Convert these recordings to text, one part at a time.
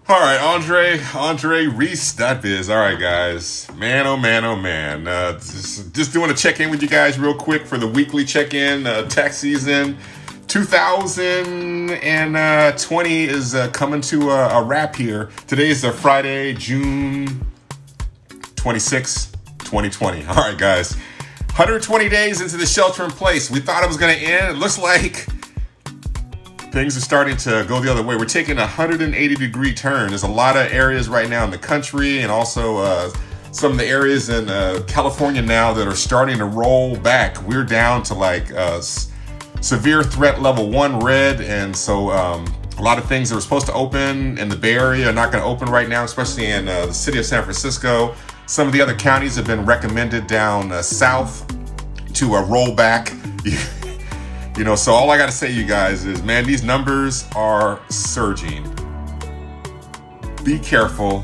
All right, Andre Reese, that biz. All right, guys. Man, oh man, oh man. Just doing a check-in with you guys real quick for the weekly check-in. Tax season 2020 is coming to a wrap here. Today is Friday, June 26, 2020. All right, guys. 120 days into the shelter in place. We thought it was going to end. It looks like things are starting to go the other way. We're taking a 180-degree turn. There's a lot of areas right now in the country and also some of the areas in California now that are starting to roll back. We're down to like severe threat level 1 red. And so a lot of things that were supposed to open in the Bay Area are not going to open right now, especially in the city of San Francisco. Some of the other counties have been recommended down south to roll back. You know, so all I got to say, you guys, is, man, these numbers are surging. Be careful.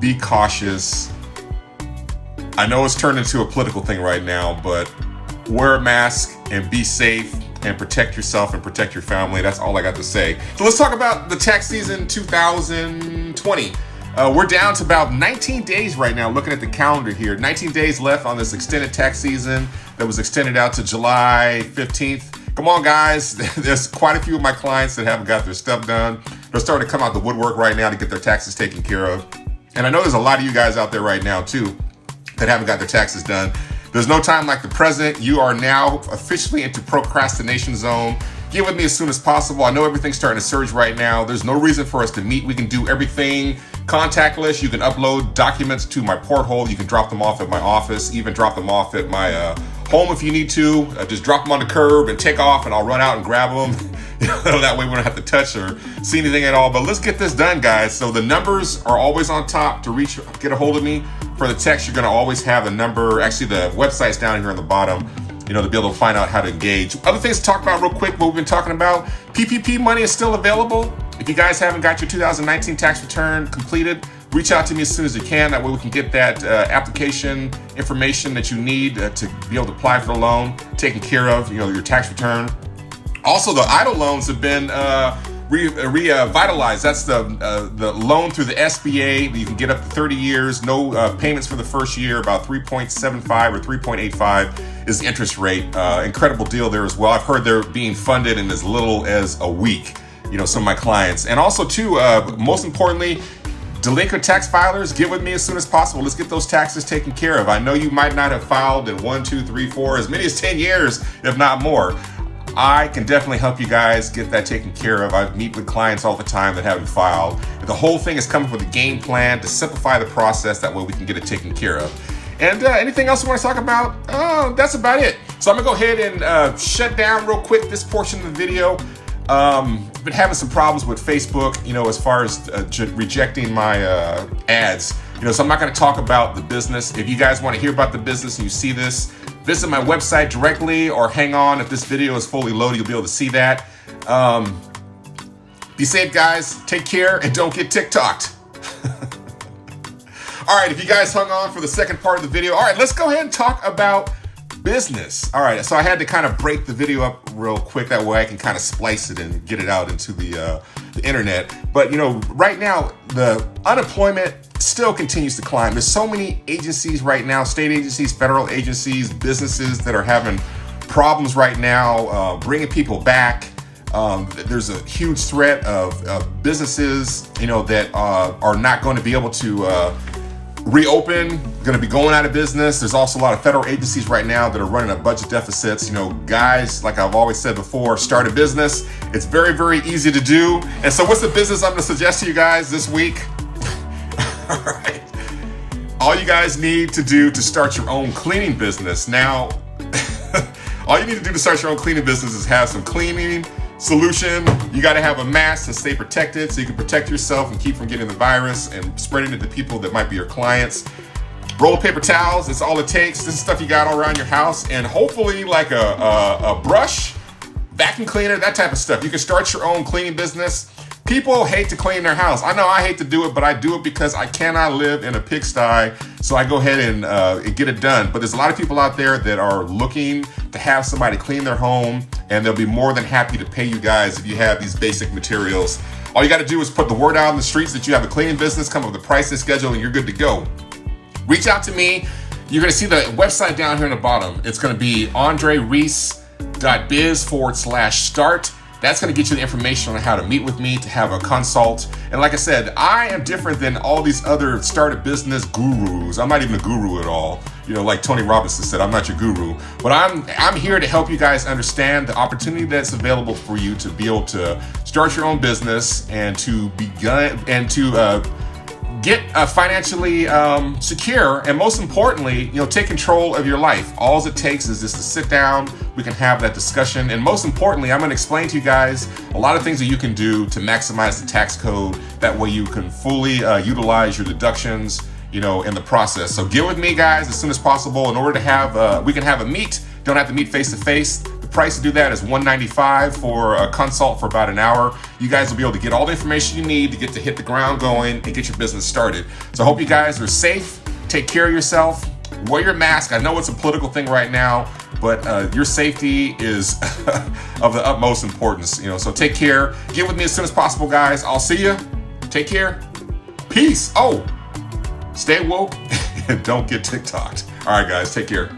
Be cautious. I know it's turned into a political thing right now, but wear a mask and be safe and protect yourself and protect your family. That's all I got to say. So let's talk about the tax season 2020. We're down to about 19 days right now, looking at the calendar here. 19 days left on this extended tax season that was extended out to July 15th. Come on, guys. There's quite a few of my clients that haven't got their stuff done. They're starting to come out the woodwork right now to get their taxes taken care of. And I know there's a lot of you guys out there right now, too, that haven't got their taxes done. There's no time like the present. You are now officially into procrastination zone. Get with me as soon as possible. I know everything's starting to surge right now. There's no reason for us to meet. We can do everything contactless. You can upload documents to my porthole. You can drop them off at my office, even drop them off at my home if you need to. Just drop them on the curb and take off, and I'll run out and grab them. That way we don't have to touch or see anything at all. But let's get this done, guys. So the numbers are always on top to get a hold of me. For the text, you're going to always have the number. Actually, the website's down here on the bottom, to be able to find out how to engage. Other things to talk about real quick, what we've been talking about. PPP money is still available. If you guys haven't got your 2019 tax return completed, reach out to me as soon as you can. That way we can get that application information that you need to be able to apply for the loan taken care of, your tax return. Also, the EIDL loans have been revitalized. That's the loan through the SBA. You can get up to 30 years, no payments for the first year, about 3.75 or 3.85 is the interest rate. Incredible deal there as well. I've heard they're being funded in as little as a week, some of my clients. And also too, most importantly, delinquent tax filers, get with me as soon as possible. Let's get those taxes taken care of. I know you might not have filed in 1, 2, 3, 4, as many as 10 years, if not more. I can definitely help you guys get that taken care of. I meet with clients all the time that haven't filed. The whole thing is coming with a game plan to simplify the process. That way we can get it taken care of. And anything else you want to talk about? That's about it. So I'm going to go ahead and shut down real quick this portion of the video. Been having some problems with Facebook, as far as rejecting my ads. So I'm not going to talk about the business. If you guys want to hear about the business and you see this, visit my website directly or hang on. If this video is fully loaded, you'll be able to see that. Be safe, guys. Take care and don't get TikTocked. All right, if you guys hung on for the second part of the video, all right, let's go ahead and talk about business. All right, so I had to kind of break the video up real quick. That way I can kind of splice it and get it out into the internet. But, right now, the unemployment still continues to climb. There's so many agencies right now, state agencies, federal agencies, businesses that are having problems right now, bringing people back. There's a huge threat of businesses, that are not going to be able to reopen, going to be going out of business. There's also a lot of federal agencies right now that are running at budget deficits. Guys, like I've always said before, start a business. It's very, very easy to do. And so what's the business I'm going to suggest to you guys this week? All right. All you guys need to do to start your own cleaning business. Now, all you need to do to start your own cleaning business is have some cleaning solution. You got to have a mask to stay protected so you can protect yourself and keep from getting the virus and spreading it to people that might be your clients. Roll of paper towels, that's all it takes. This is stuff you got all around your house, and hopefully like a brush, vacuum cleaner, that type of stuff. You can start your own cleaning business. People hate to clean their house. I know I hate to do it, but I do it because I cannot live in a pigsty. So I go ahead and get it done. But there's a lot of people out there that are looking to have somebody clean their home, and they'll be more than happy to pay you guys if you have these basic materials. All you got to do is put the word out in the streets that you have a cleaning business, come up with a pricing schedule, and you're good to go. Reach out to me. You're going to see the website down here in the bottom. It's going to be andrereese.biz/start. That's going to get you the information on how to meet with me, to have a consult. And like I said, I am different than all these other startup business gurus. I'm not even a guru at all. You know, like Tony Robbins said, I'm not your guru. But I'm here to help you guys understand the opportunity that's available for you to be able to start your own business and to get financially secure, and most importantly, take control of your life. All it takes is just to sit down. We can have that discussion, and most importantly, I'm going to explain to you guys a lot of things that you can do to maximize the tax code. That way, you can fully utilize your deductions, in the process. So get with me, guys, as soon as possible in order to have we can have a meet. Don't have to meet face to face. The price to do that is $195 for a consult for about an hour. You guys will be able to get all the information you need to get to hit the ground going and get your business started. So I hope you guys are safe. Take care of yourself. Wear your mask. I know it's a political thing right now, but your safety is of the utmost importance. So take care. Get with me as soon as possible, guys. I'll see you. Take care. Peace. Oh, stay woke and don't get TikTocked. All right, guys. Take care.